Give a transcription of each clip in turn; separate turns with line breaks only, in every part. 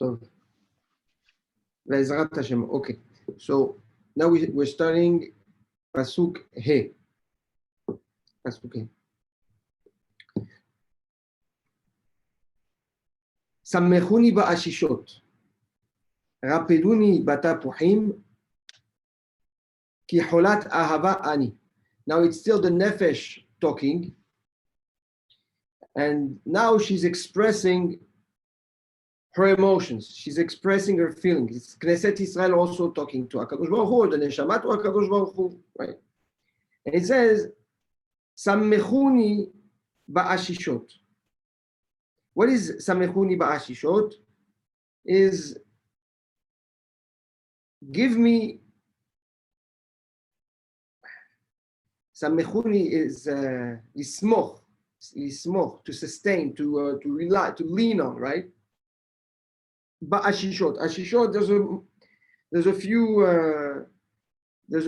Tov. Ve'ezrat Hashem. Okay. So now we're starting Pasuk He. Pasuk He. Sammechuni ba'ashishot. Rapeluni batapuhim. Ki holat ahava ani. Now it's still the nefesh talking. And now she's expressing her emotions. She's expressing her feelings. It's Knesset Israel also talking to HaKadosh Baruch Hu, the Neshama to HaKadosh Baruch Hu, right? And it says, Sammechuni ba'ashishot. What is Sammechuni ba'ashishot? Is give me. Sammechuni is lismoch, to sustain, to rely, to lean on, right? Ba'ashishot. Ashishot, there's a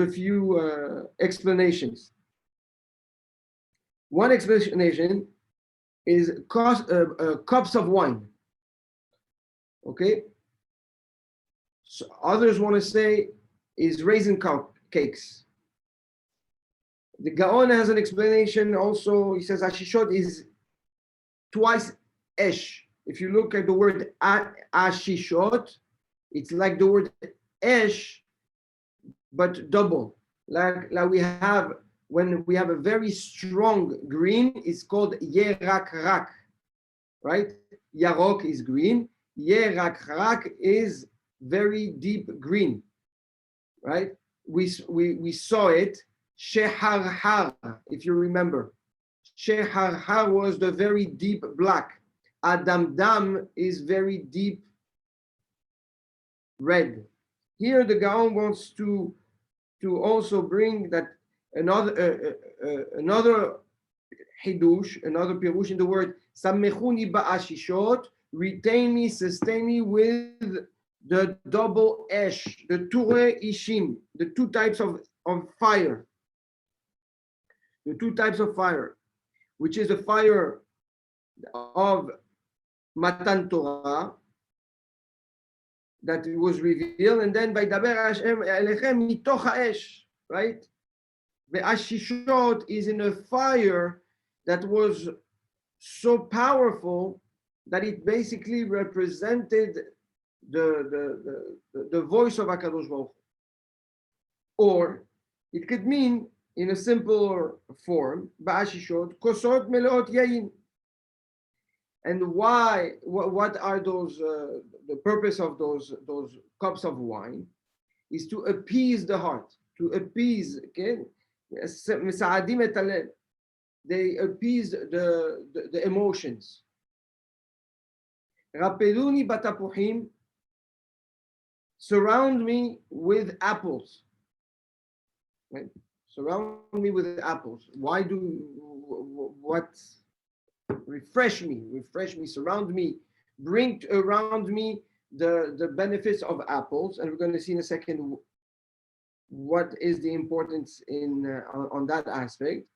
few explanations. One explanation is cups of wine. Okay. So others want to say is raisin cakes. The Gaon has an explanation also. He says Ashishot is twice Esh. If you look at the word Ashishot, it's like the word Esh, but double. Like we have, when we have a very strong green, it's called Yerak-rak, right? Yarok is green. Yerak-rak is very deep green, right? We saw it. Shehar, if you remember. Shehar was the very deep black. Adam Dam is very deep red. Here the Gaon wants to also bring that another hidush, another pirush in the word Sammechuni ba'ashishot, retain me, sustain me with the double esh, the ture ishim, the two types of fire. The two types of fire, which is the fire of Matan Torah that was revealed, and then by Daber Hashem Elechem mitoch ha'esh, right? The Ashishot is in a fire that was so powerful that it basically represented the voice of HaKadosh Baruch Hu. Or it could mean, in a simpler form, ba'ashishot kosot meleot yayin. And why? What are those? The purpose of those cups of wine is to appease the heart, to appease. Okay, they appease the emotions. Rapeluni batapuhim. Surround me with apples. Right? Surround me with apples. Why what? Refresh me, surround me, bring around me the benefits of apples. And we're going to see in a second what is the importance on that aspect.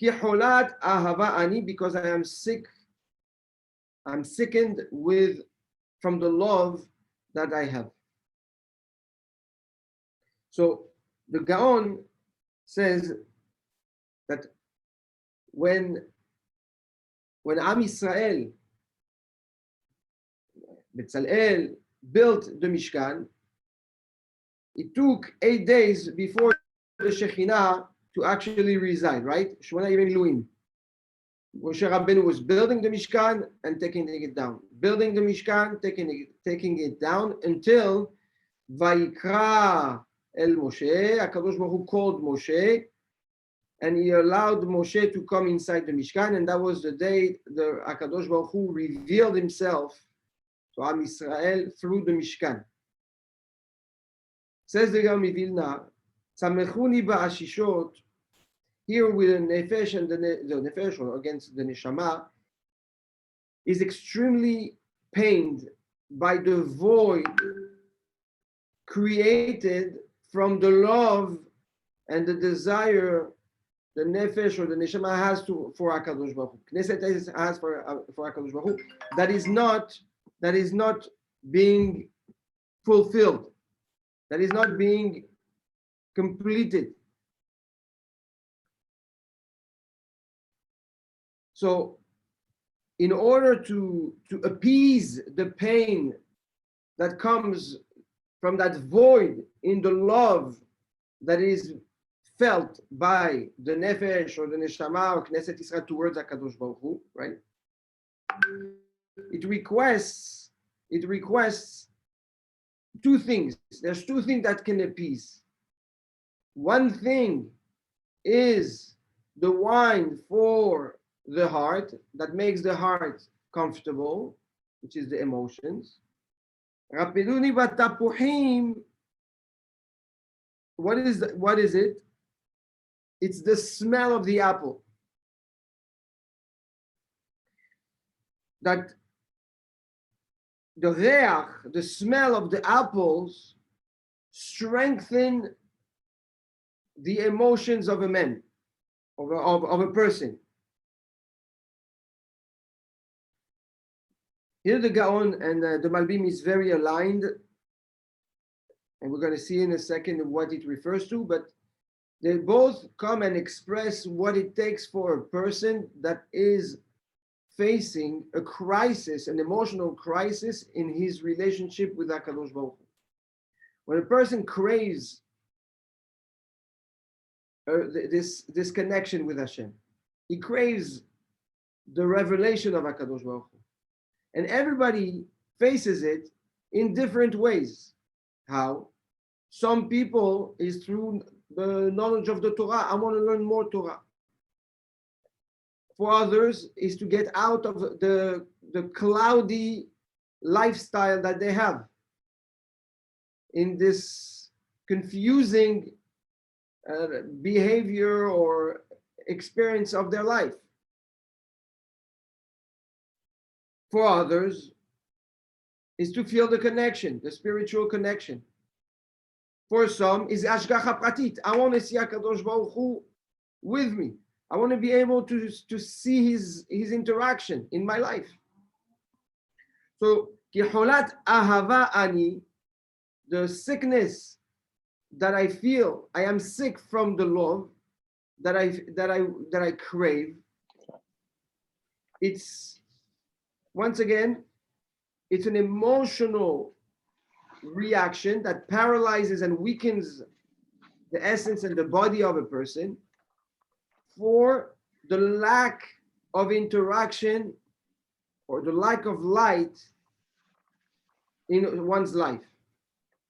Kiholat ahava ani, because I am sick. I'm sickened from the love that I have. So the Gaon says that when Am Yisrael, Betzalel, built the Mishkan, it took 8 days before the Shekhinah to actually reside, right? Shmona Yemim Luim. Moshe Rabbeinu was building the Mishkan and taking it down. Building the Mishkan, taking it down until Vayikra El Moshe, HaKadosh Baruch Hu called Moshe, and he allowed Moshe to come inside the Mishkan, and that was the day the HaKadosh Baruch Hu revealed himself to Am Yisrael through the Mishkan. Says the Gaon Vilna, Sammechuni ba'ashishot, here with the Nefesh and the Nefesh, or against the Neshama, is extremely pained by the void created from the love and the desire the Nefesh or the Neshama has for HaKadosh Baruch Hu. Knesset has for HaKadosh Baruch Hu. That is not being fulfilled, that is not being completed. So in order to appease the pain that comes from that void in the love that is felt by the nefesh or the neshama or Knesset Israel towards HaKadosh Baruch Hu, right? It requests two things. There's two things that can appease. One thing is the wine for the heart that makes the heart comfortable, which is the emotions. Rapiduni batapuhim. What is it? It's the smell of the apple. That the reach, the smell of the apples, strengthen the emotions of a man, of a person. Here the Gaon and the Malbim is very aligned, and we're going to see in a second what it refers to, but they both come and express what it takes for a person that is facing a crisis, an emotional crisis in his relationship with HaKadosh Baruch Hu. When a person craves this connection with Hashem, he craves the revelation of HaKadosh Baruch Hu. And everybody faces it in different ways. How? Some people is through the knowledge of the Torah. I want to learn more Torah. For others is to get out of the cloudy lifestyle that they have in this confusing behavior or experience of their life. For others is to feel the connection, the spiritual connection. For some is Ashgacha Pratit. I want to see HaKadosh Baruch Hu with me. I want to be able to see his interaction in my life. So, Kiholat Ahava Ani, the sickness that I feel, I am sick from the love that I crave. It's, once again, it's an emotional reaction that paralyzes and weakens the essence and the body of a person for the lack of interaction or the lack of light in one's life.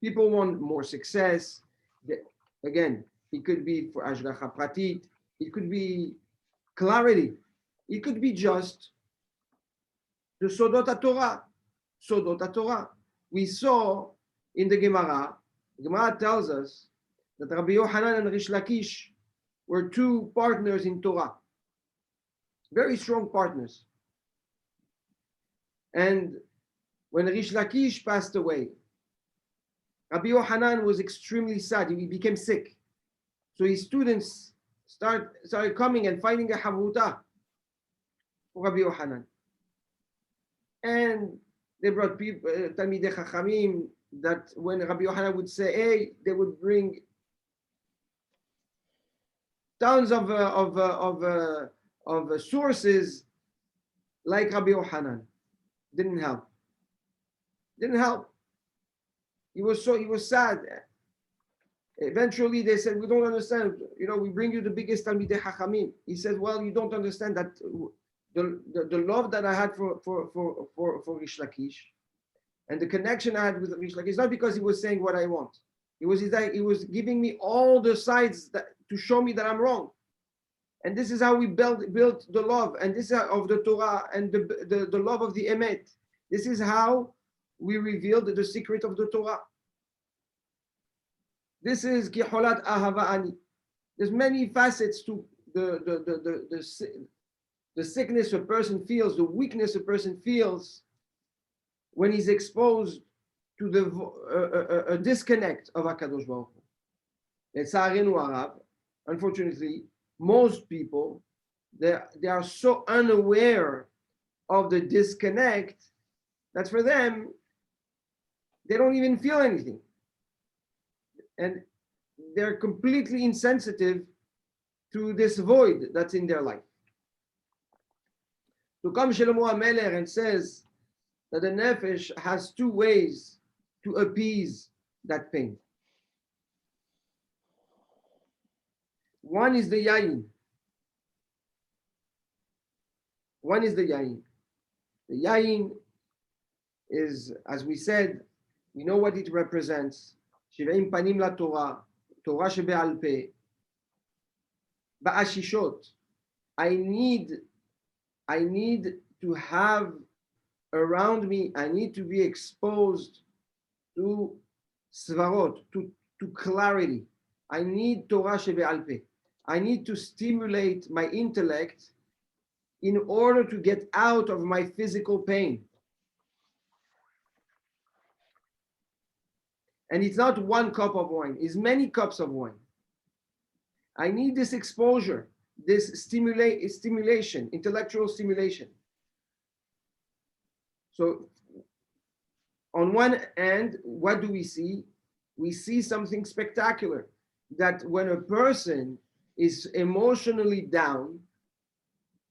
People want more success. Again, it could be for Ashgacha Pratit, it could be clarity, it could be just the Sodot HaTorah. Sodot HaTorah. We saw in the Gemara tells us that Rabbi Yochanan and Rish Lakish were two partners in Torah, very strong partners. And when Rish Lakish passed away, Rabbi Yochanan was extremely sad. He became sick. So his students started coming and finding a havuta for Rabbi Yochanan. And they brought people, Talmidei Chachamim, that when Rabbi Yochanan would say, hey, they would bring tons of sources like Rabbi Yochanan. Didn't help. He was sad. Eventually they said, we don't understand, we bring you the biggest Talmidei Chachamim. He said, well, you don't understand that the love that I had for Rish Lakish and the connection I had with Rish Lakish is not because he was saying what I want. He was giving me all the sides to show me that I'm wrong. And this is how we built the love, and this is of the Torah and the love of the Emet. This is how we revealed the secret of the Torah. This is Kiholat Ahava Ani. There's many facets to the sickness a person feels, the weakness a person feels when he's exposed to a disconnect of HaKadosh Baruch Hu. Unfortunately, most people, they are so unaware of the disconnect that for them, They don't even feel anything. And they're completely insensitive to this void that's in their life. So comes Shlomo HaMelech and says that the nefesh has two ways to appease that pain. One is the yayin. One is the yayin. The yayin is, as we said, we know what it represents. Shiveim panim la Torah, Torah shebe'al peh, ba'ashishot. I need to have around me, I need to be exposed to svarot, to clarity. I need Torah shebe'al peh. I need to stimulate my intellect in order to get out of my physical pain. And it's not one cup of wine, it's many cups of wine. I need this exposure, this stimulation, intellectual stimulation. So on one end, what do we see? We see something spectacular, that when a person is emotionally down,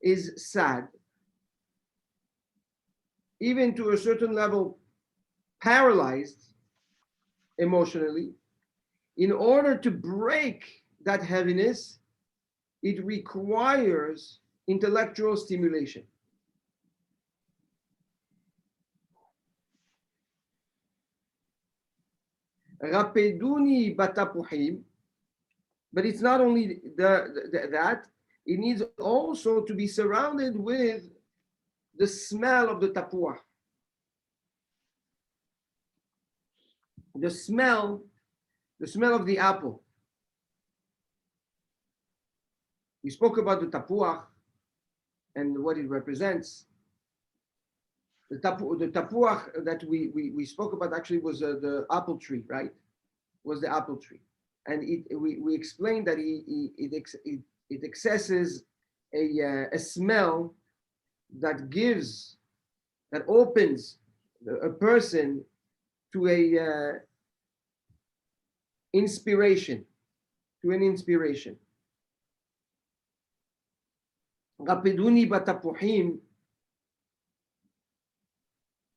is sad, even to a certain level paralyzed emotionally, in order to break that heaviness, it requires intellectual stimulation. Rapeduni batapuhim, but it's not only that, it needs also to be surrounded with the smell of the tapuah. The smell of the apple. We spoke about the tapuah and what it represents. The tapuah that we spoke about actually was the apple tree, right? Was the apple tree, and we explained that it accesses a smell that opens a person to an inspiration. Rapiduni batapuhim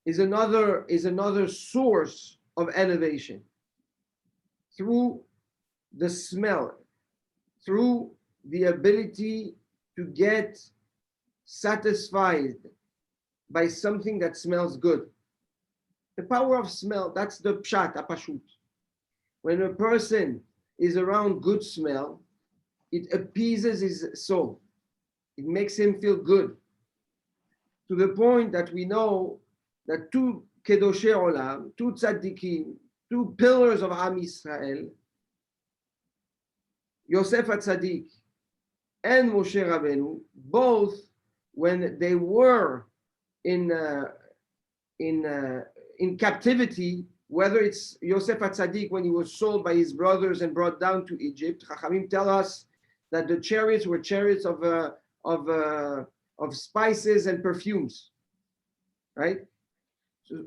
is another source of elevation through the smell, through the ability to get satisfied by something that smells good. The power of smell, that's the pshat, apashut. When a person is around good smell, it appeases his soul. It makes him feel good. To the point that we know that two kedoshei olam, two tzaddikim, two pillars of Am Yisrael, Yosef HaTzadik and Moshe Rabbeinu, both when they were in captivity, whether it's Yosef HaTzadik when he was sold by his brothers and brought down to Egypt, Chachamim tell us that the chariots were chariots of spices and perfumes, right?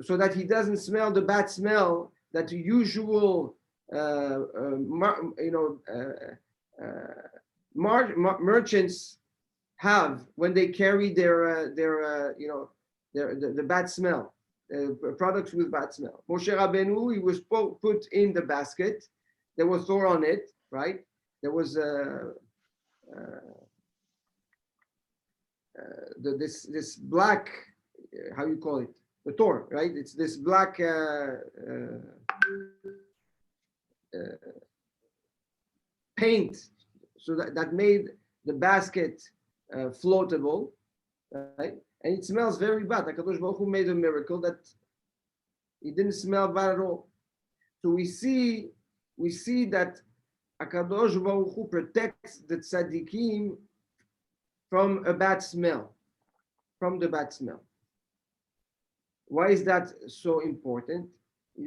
So that he doesn't smell the bad smell that the usual merchants have when they carry the bad smell, products with bad smell. Moshe Rabbeinu, he was put in the basket. There was thorn on it, right? There was this black, how you call it? The thorn, right? It's this black paint, so that made the basket floatable, right? And it smells very bad. HaKadosh Baruch Hu made a miracle that it didn't smell bad at all. So we see that HaKadosh Baruch Hu protects the tzaddikim from a bad smell, from the bad smell. Why is that so important?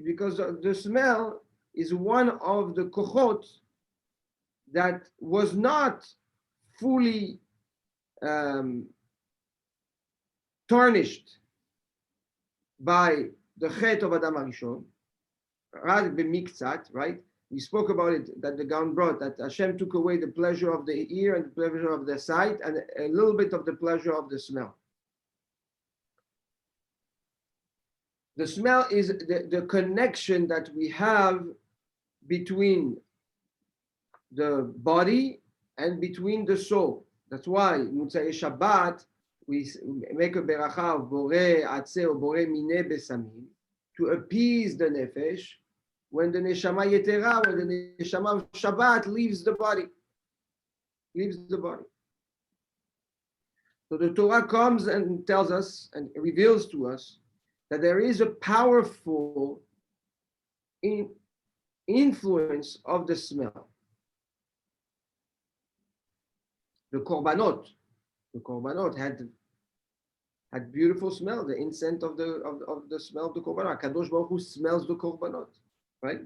Because the smell is one of the kochot that was not fully tarnished by the chet of Adam HaRishon. right? We spoke about it, that the Gaon brought, that Hashem took away the pleasure of the ear and the pleasure of the sight and a little bit of the pleasure of the smell. The smell is the connection that we have between the body and between the soul. That's why Motzei Shabbat, we make a beracha of Borei Atzeh or Borei Mineh Besamim to appease the nefesh when the neshama yetera, when the neshama of Shabbat leaves the body. So the Torah comes and tells us and reveals to us that there is a powerful influence of the smell. The korbanot had beautiful smell, the incense of the smell of the korbanot. Kadosh Baruch Hu smells the korbanot, right?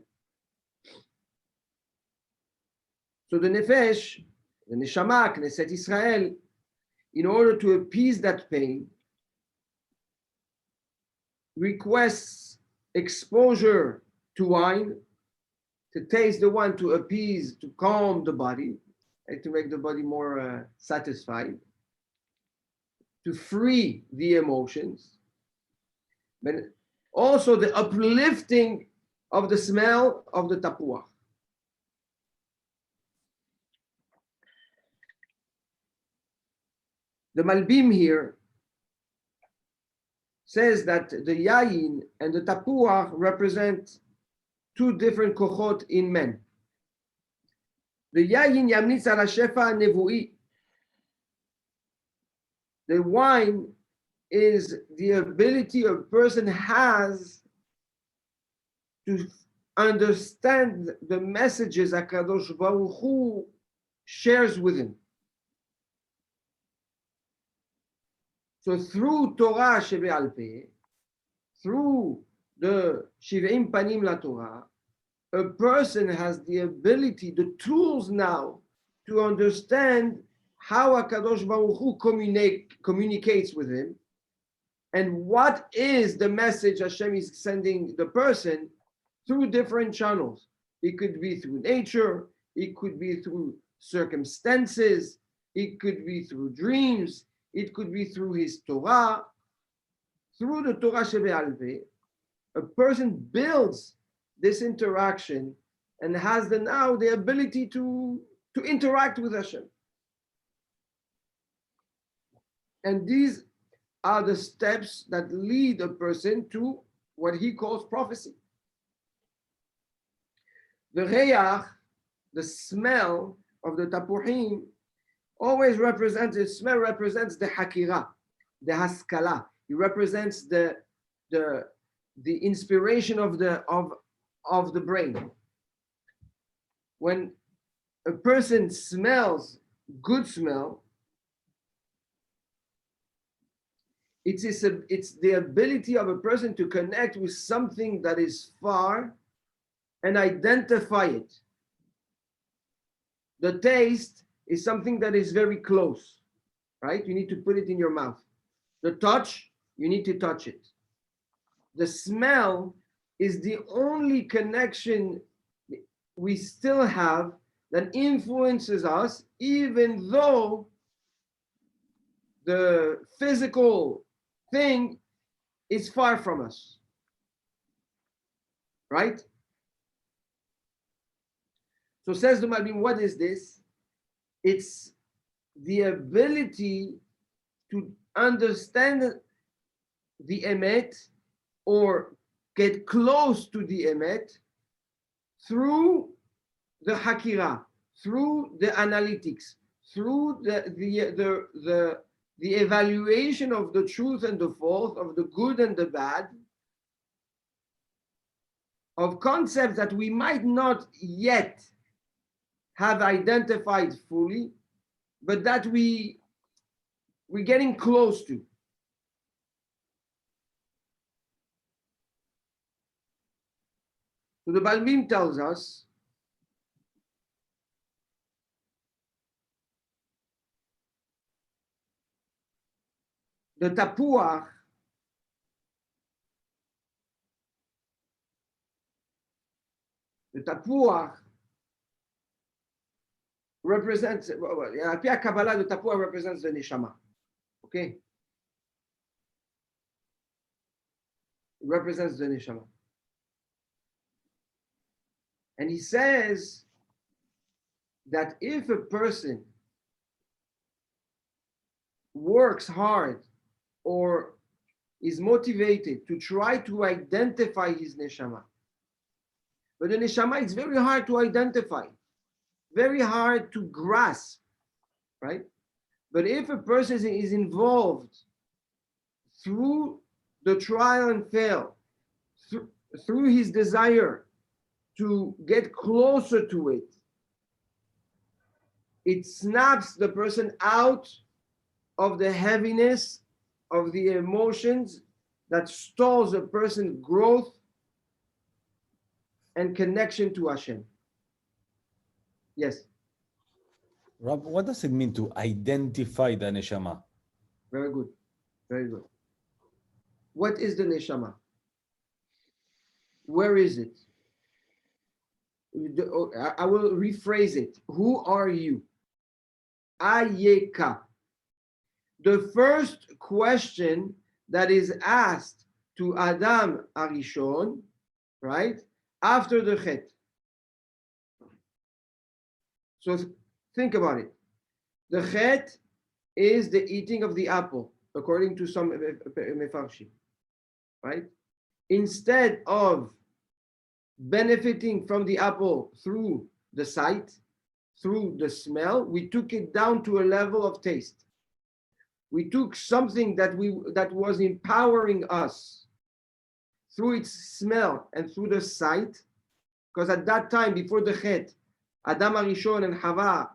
So the nefesh, the neshama, Knesset Israel, in order to appease that pain, requests exposure to wine, to taste the wine, to appease, to calm the body, and to make the body more satisfied, to free the emotions, but also the uplifting of the smell of the tapuach. The Malbim here says that the yayin and the tapuach represent two different kochot in men. The yayin yamnitz al hashefa nevu'i. The wine is the ability a person has to understand the messages HaKadosh Baruch Hu shares with him. So through Torah shebe'al peh, through the Shiv'im Panim la Torah, a person has the ability, the tools now, to understand how HaKadosh Baruch Hu communicates with him, and what is the message Hashem is sending the person through different channels. It could be through nature, it could be through circumstances, it could be through dreams, it could be through his Torah. Through the Torah shebe'al peh, a person builds this interaction and has now the ability to interact with Hashem. And these are the steps that lead a person to what he calls prophecy. The reyach, the smell of the tapuchim, always represents, the smell represents the hakira, the haskala. It represents the inspiration of the brain. When a person smells good smell, it's the ability of a person to connect with something that is far and identify it. The taste is something that is very close, right? You need to put it in your mouth. The touch, you need to touch it. The smell is the only connection we still have that influences us, even though the physical thing is far from us, right? So says the Malbim, what is this? It's the ability to understand the emet or get close to the emet through the hakira, through the analytics, through the evaluation of the truth and the false, of the good and the bad, of concepts that we might not yet have identified fully, but that we're getting close to. So the Balbim tells us the tapuach the tapuach represents, Al-Pi Kabbalah, the tapuach represents the neshama. Okay? It represents the neshama. And he says that if a person works hard or is motivated to try to identify his neshama, but the neshama is very hard to identify, very hard to grasp, right? But if a person is involved through the trial and fail, through his desire to get closer to it, it snaps the person out of the heaviness of the emotions that stalls a person's growth and connection to Hashem. Yes.
Rob, what does it mean to identify the neshama?
Very good. Very good. What is the neshama? Where is it? I will rephrase it. Who are you? Ayeka. The first question that is asked to Adam Arishon, right, after the Chet. So think about it. The Chet is the eating of the apple, according to some Mefarshim, right? Instead of benefiting from the apple through the sight, through the smell, we took it down to a level of taste. We took something that was empowering us through its smell and through the sight, because at that time, before the Chet, Adam Arishon and Hava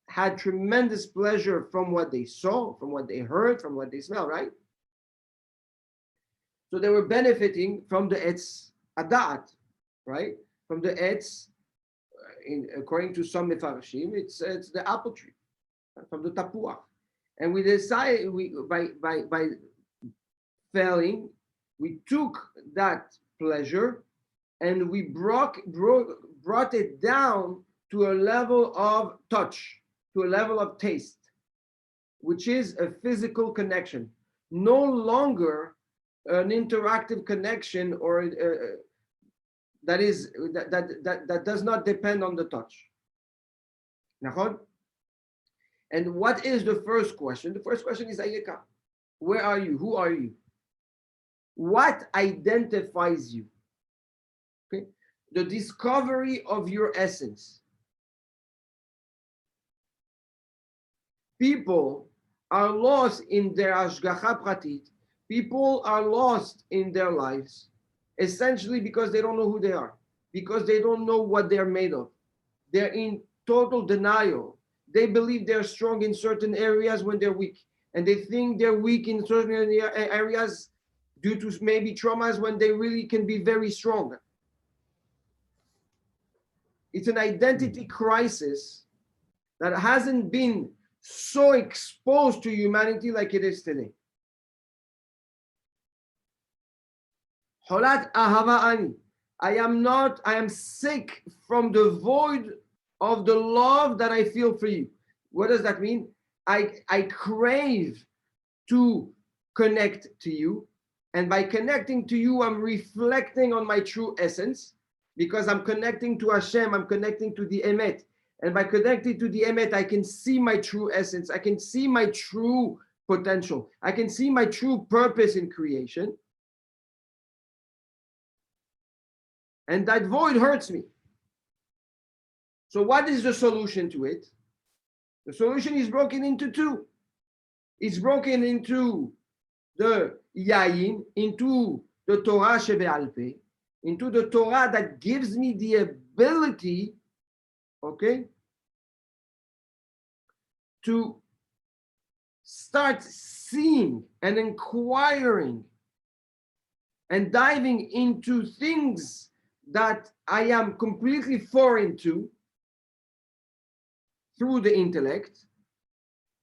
had tremendous pleasure from what they saw, from what they heard, from what they smelled, right? So they were benefiting from the Etz Adat, right? From the Etz, according to some Mefarshim, it's the apple tree, from the Tapuach. And we decided, by failing, we took that pleasure and we brought it down to a level of touch, to a level of taste, which is a physical connection, no longer an interactive connection or that does not depend on the touch. And what is the first question? The first question is Ayeka. Where are you? Who are you? What identifies you? Okay, the discovery of your essence. People are lost in their Ashgacha Pratit. People are lost in their lives, essentially because they don't know who they are, because they don't know what they're made of. They're in total denial. They believe they're strong in certain areas when they're weak. And they think they're weak in certain areas due to maybe traumas when they really can be very strong. It's an identity crisis that hasn't been so exposed to humanity like it is today. Holat ahava ani. I am sick from the void of the love that I feel for you. What does that mean? I crave to connect to you. And by connecting to you, I'm reflecting on my true essence because I'm connecting to Hashem, I'm connecting to the Emet. And by connecting to the Emet, I can see my true essence. I can see my true potential. I can see my true purpose in creation. And that void hurts me. So what is the solution to it? The solution is broken into two. It's broken into the Yayin, into the Torah Shebe'al Peh, into the Torah that gives me the ability, okay, to start seeing and inquiring and diving into things that I am completely foreign to through the intellect,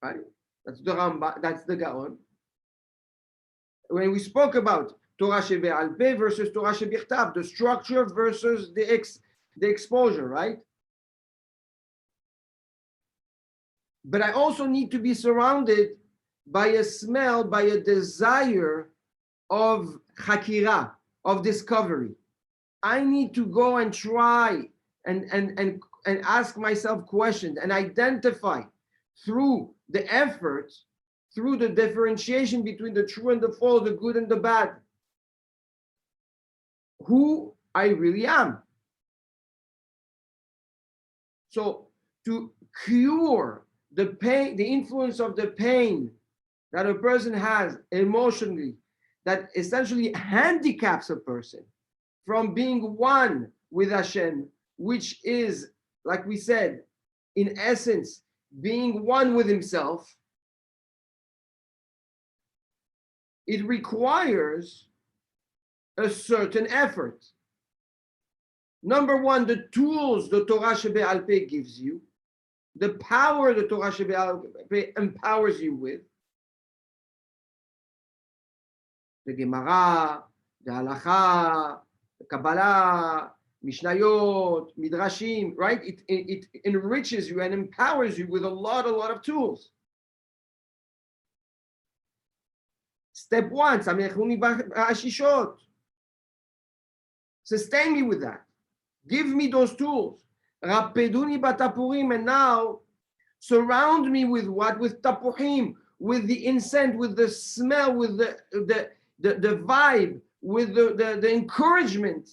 right? That's the Rambam, that's the Gaon. When we spoke about Torah Shebe'al Peh versus Torah Shebichtav, the structure versus the exposure, right? But I also need to be surrounded by a smell, by a desire of hakira, of discovery. I need to go and try and ask myself questions and identify through the effort, through the differentiation between the true and the false, the good and the bad, who I really am. So to cure the pain, the influence of the pain that a person has emotionally, that essentially handicaps a person from being one with Hashem, which is, like we said, in essence, being one with himself, it requires a certain effort. Number one, the tools the Torah Shebe'al Peh gives you, the power the Torah Shebe'al Peh empowers you with, the Gemara, the Halacha, the Kabbalah, Mishnayot, Midrashim, right? It enriches you and empowers you with a lot of tools. Step one, Samechuni Ba'ashishot. Sustain me with that. Give me those tools. Rapeduni Batapurim, and now surround me with what? With tapurim, with the incense, with the smell, with the vibe, with the encouragement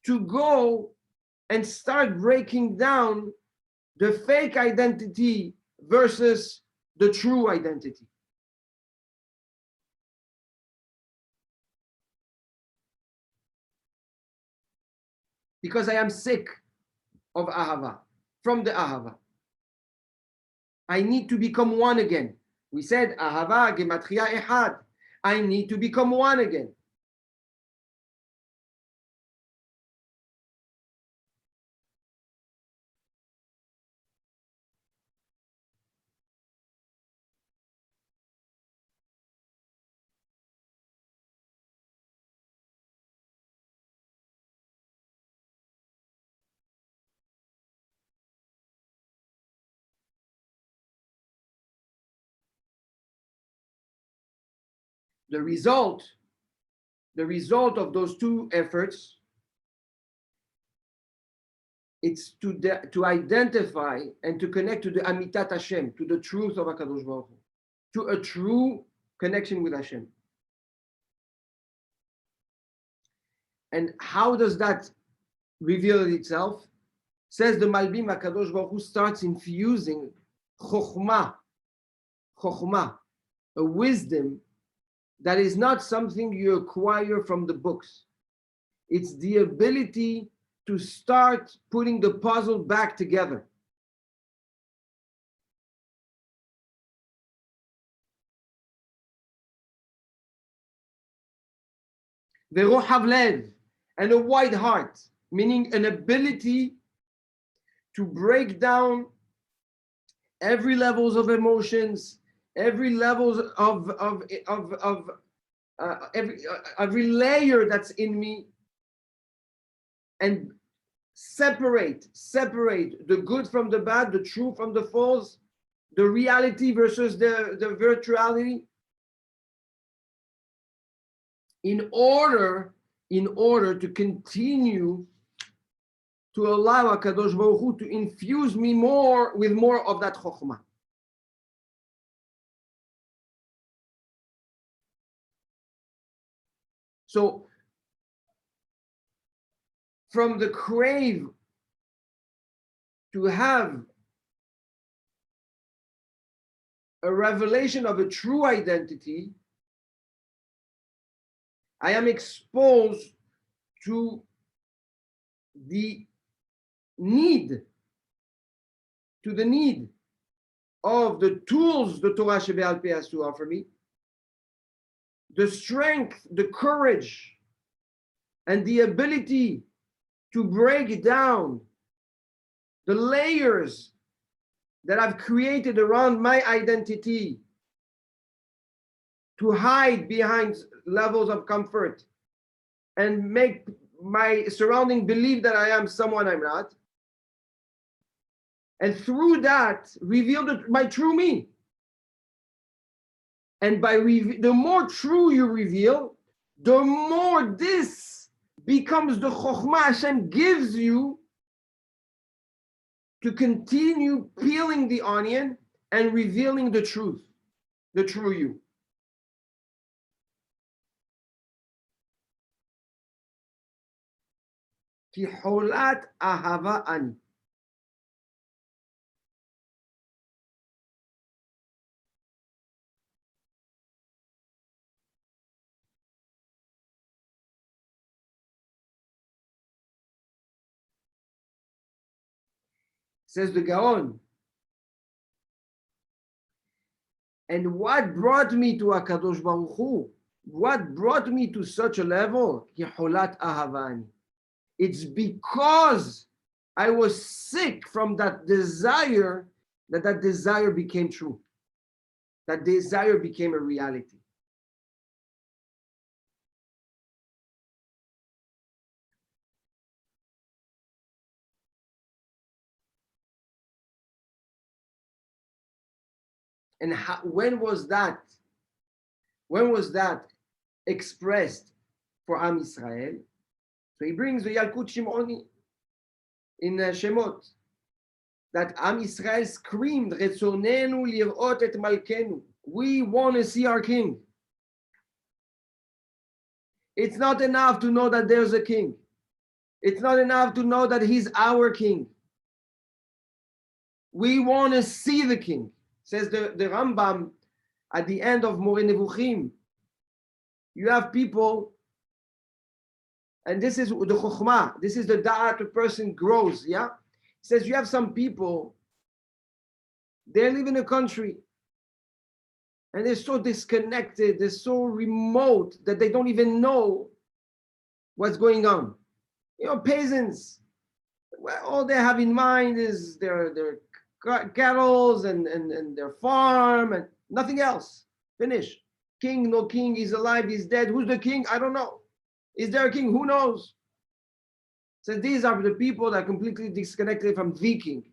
to go and start breaking down the fake identity versus the true identity. Because I am sick of Ahava, from the Ahava. I need to become one again. We said Ahava, Gematria Ehad. I need to become one again. The result of those two efforts, it's to identify and to connect to the Amitat Hashem, to the truth of HaKadosh Baruch Hu, to a true connection with Hashem. And how does that reveal itself? Says the Malbim, HaKadosh Baruch Hu starts infusing chokhmah, a wisdom that is not something you acquire from the books. It's the ability to start putting the puzzle back together. Ve'roch havlev, and a wide heart, meaning an ability to break down every levels of emotions, every levels of every layer that's in me, and separate the good from the bad, the true from the false, the reality versus the virtuality, in order to continue to allow HaKadosh Baruch Hu to infuse me with more of that chokhmah. So from the crave to have a revelation of a true identity, I am exposed to the need of the tools the Torah Shebe'al Peh has to offer me, the strength, the courage, and the ability to break down the layers that I've created around my identity, to hide behind levels of comfort and make my surrounding believe that I am someone I'm not. And through that, reveal my true me. And by the more true you reveal, the more this becomes the chokhmah Hashem gives you to continue peeling the onion and revealing the truth, the true you. Ki holat ahava ani. Says the Gaon. And what brought me to HaKadosh Baruch Hu? What brought me to such a level? Yeholat ahavani. It's because I was sick from that desire, that desire became true. That desire became a reality. And when was that? When was that expressed for Am Yisrael? So he brings the Yalkut Shimoni in Shemot that Am Yisrael screamed, "Retzonenu lirot et malkenu." We want to see our king. It's not enough to know that there's a king. It's not enough to know that he's our king. We want to see the king. Says the Rambam at the end of Moreh Nevuchim. You have people, and this is the chokhmah, this is the da'at a person grows, yeah? It says you have some people, they live in a country, and they're so disconnected, they're so remote that they don't even know what's going on. You know, peasants, well, all they have in mind is their cattle and their farm and nothing else. Finish. King, no king, he's alive, he's dead. Who's the king? I don't know. Is there a king? Who knows? So these are the people that are completely disconnected from the king.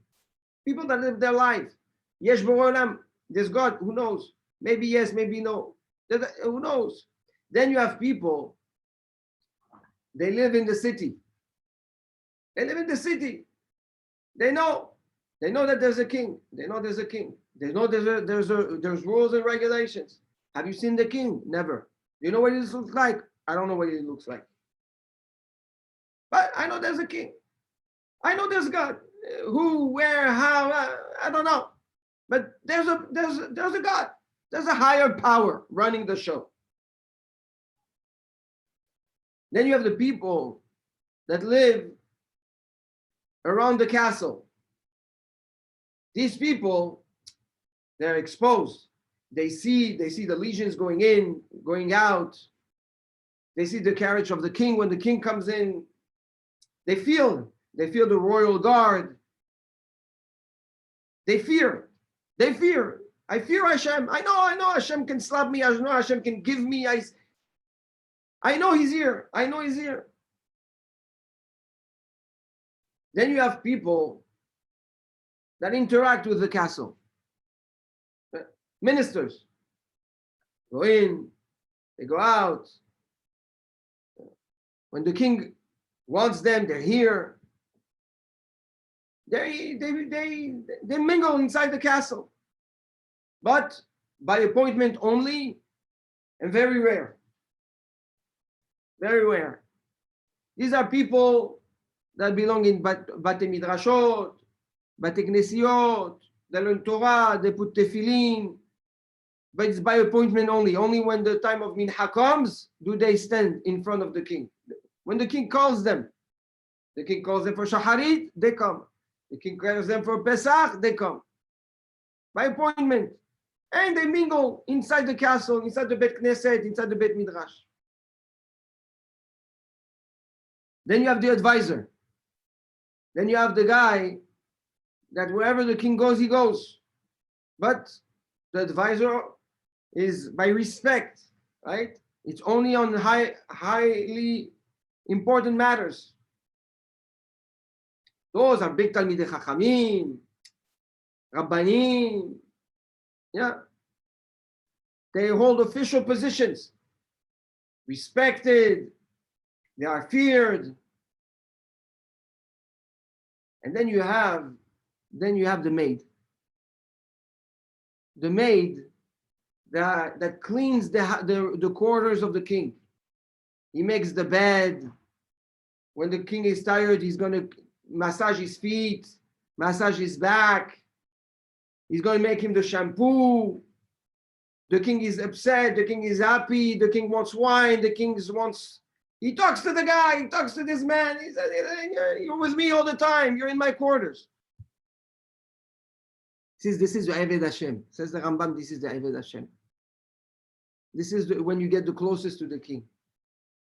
People that live their life. Yesh b'olam, there's God, who knows? Maybe yes, maybe no. Who knows? Then you have people, they live in the city. They live in the city. They know that there's a king. They know there's a king. They know there's rules and regulations. Have you seen the king? Never. Do you know what he looks like? I don't know what he looks like. But I know there's a king. I know there's God. Who, where, how, I don't know. But there's a God. There's a higher power running the show. Then you have the people that live around the castle. These people, they're exposed. They see the legions going in, going out. They see the carriage of the king. When the king comes in, they feel the royal guard. They fear. I fear Hashem. I know Hashem can slap me. I know Hashem can give me. I know he's here. Then you have people that interact with the castle. Ministers go in, they go out. When the king wants them, they're here. They mingle inside the castle, but by appointment only, and very rare. Very rare. These are people that belong in Bate Midrashot, Bate Knesiot, they learn Torah, they put tefillin, but it's by appointment only. Only when the time of Mincha comes do they stand in front of the king. When the king calls them for Shacharit, they come. The king calls them for Pesach, they come. By appointment. And they mingle inside the castle, inside the Bet Knesset, inside the Bet Midrash. Then you have the advisor. Then you have the guy that wherever the king goes, he goes. But the advisor is by respect, right? It's only on highly important matters. Those are big Talmidei Chachamim, Rabbanim. Yeah. They hold official positions, respected, they are feared. And then you have the maid. The maid that cleans the quarters of the king. He makes the bed. When the king is tired, he's going to massage his feet, massage his back. He's going to make him the shampoo. The king is upset. The king is happy. The king wants wine. He talks to the guy. He talks to this man. He says, "You're with me all the time. You're in my quarters." He says, "This is the Eved Hashem." Says the Rambam, "This is the Eved Hashem." This is when you get the closest to the king.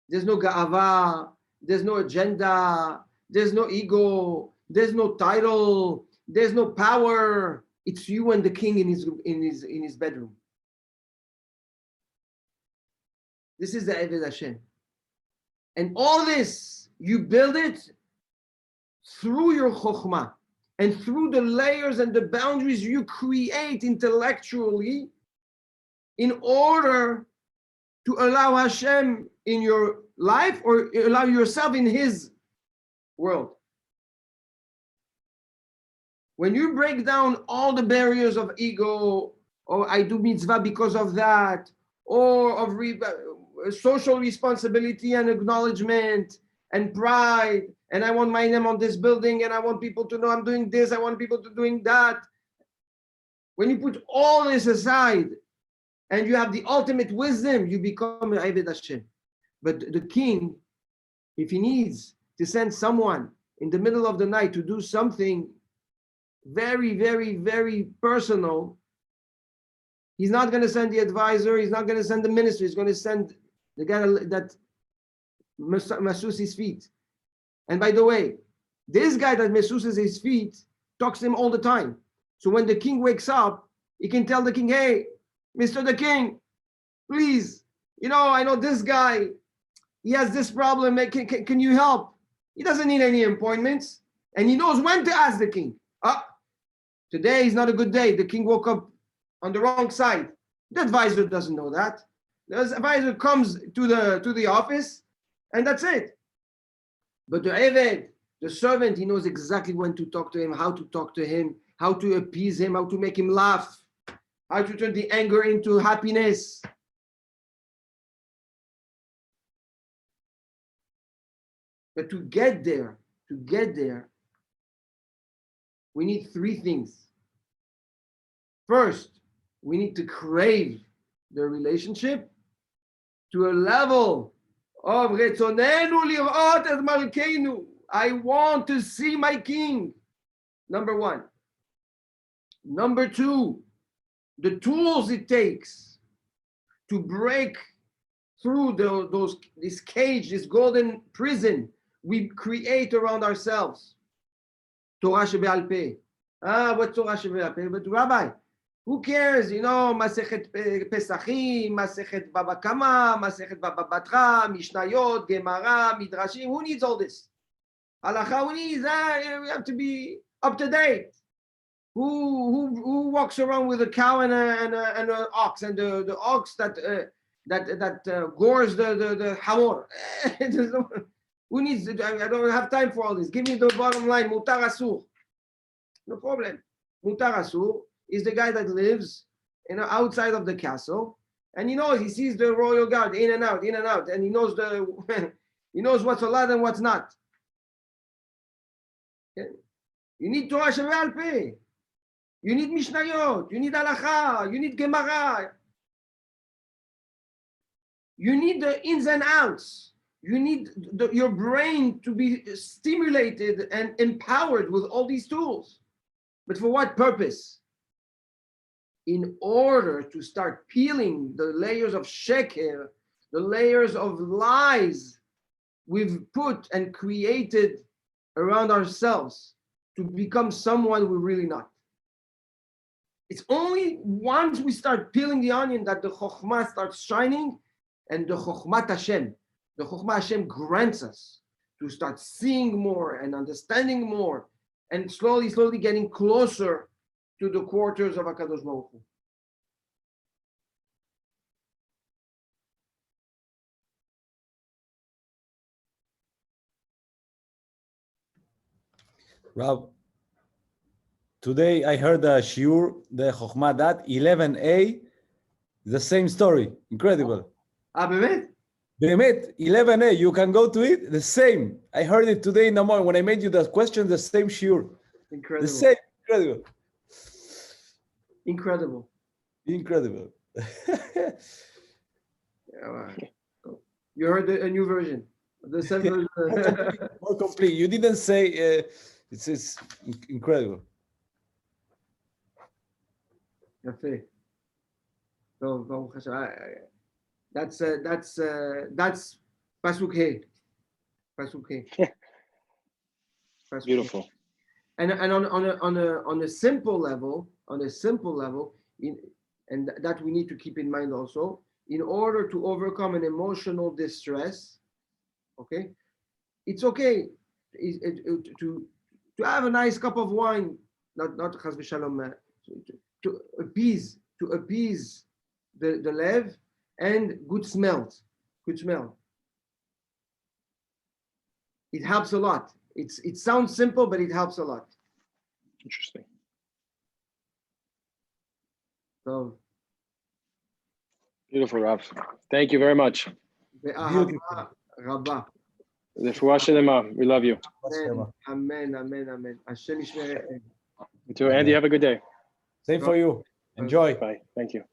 There's no ga'ava. There's no agenda. There's no ego. There's no title. There's no power. It's you and the king in his bedroom. This is the Eved Hashem. And all this, you build it through your chokhmah and through the layers and the boundaries you create intellectually in order to allow Hashem in your life or allow yourself in his world. When you break down all the barriers of ego, or I do mitzvah because of that, or of social responsibility and acknowledgement and pride, and I want my name on this building, and I want people to know I'm doing this, I want people to doing that. When you put all this aside and you have the ultimate wisdom, you become an Eved Hashem. But the king, if he needs to send someone in the middle of the night to do something very, very, very personal, he's not going to send the advisor, he's not going to send the minister, he's going to send the guy that masseus his feet. And by the way, this guy that masseuses his feet talks to him all the time. So when the king wakes up, he can tell the king, "Hey, Mr. the King, please, I know this guy, he has this problem, can you help?" He doesn't need any appointments, and he knows when to ask the king. Today is not a good day. The king woke up on the wrong side. The advisor doesn't know that. The advisor comes to the office, and that's it. But the Eved, the servant, he knows exactly when to talk to him, how to talk to him, how to appease him, how to make him laugh, how to turn the anger into happiness. But to get there, we need three things. First, we need to crave the relationship to a level of Retzonenu lirot et malkeinu. I want to see my king. Number one. Number two, the tools it takes to break through this cage, this golden prison we create around ourselves. Torah shebe'al peh. What Torah shebe'al peh? But Rabbi, who cares? Masechet Pesachim, Masechet Baba Kama, Masechet Baba Batra, Mishnayot, Gemara, Midrashim. Who needs all this? Halacha, who needs? We have to be up to date. Who walks around with a cow and an ox, and the ox that gores the hamor? Who needs? I don't have time for all this. Give me the bottom line. Mutar asur. No problem. Mutar asur is the guy that lives outside of the castle, and he sees the royal guard in and out, and he knows he knows what's allowed and what's not. Okay? You need Torah shebe'al peh. You need Mishnayot. You need Halacha. You need Gemara. You need the ins and outs. You need your brain to be stimulated and empowered with all these tools. But for what purpose? In order to start peeling the layers of sheker, the layers of lies we've put and created around ourselves to become someone we're really not. It's only once we start peeling the onion that the chokhmah starts shining, and the chokhmat Hashem, the Chokhmah Hashem grants us to start seeing more and understanding more, and slowly, slowly getting closer to the quarters of HaKadosh Baruch Hu.
Rav, today I heard a shiur, the Chokhmah that 11a, the same story. Incredible.
באמת?
Behemet, 11a, you can go to it, the same. I heard it today in the morning when I made you the question, the same shiur.
Incredible.
The same, incredible.
Incredible.
Incredible.
You heard a new version. The same version.
More complete. You didn't say it's incredible.
יפה. טוב, ברוך השם. That's Pasuk Hey. Pasuk Hey. Pasuk Hey.
Beautiful.
And on a simple level, and that we need to keep in mind also, in order to overcome an emotional distress, okay, it's okay to have a nice cup of wine, not chas v'shalom, to appease the lev, and good smell. It helps a lot. It sounds simple, but it helps a lot.
Interesting.
So,
Beautiful, Rav. Thank you very much.
ve'ahava rabba.
The Fuah Shelema, we love you.
Amen. Hashem yishmereh.
You too. Andy, have a good day.
Same for you. Enjoy.
Bye. Thank you.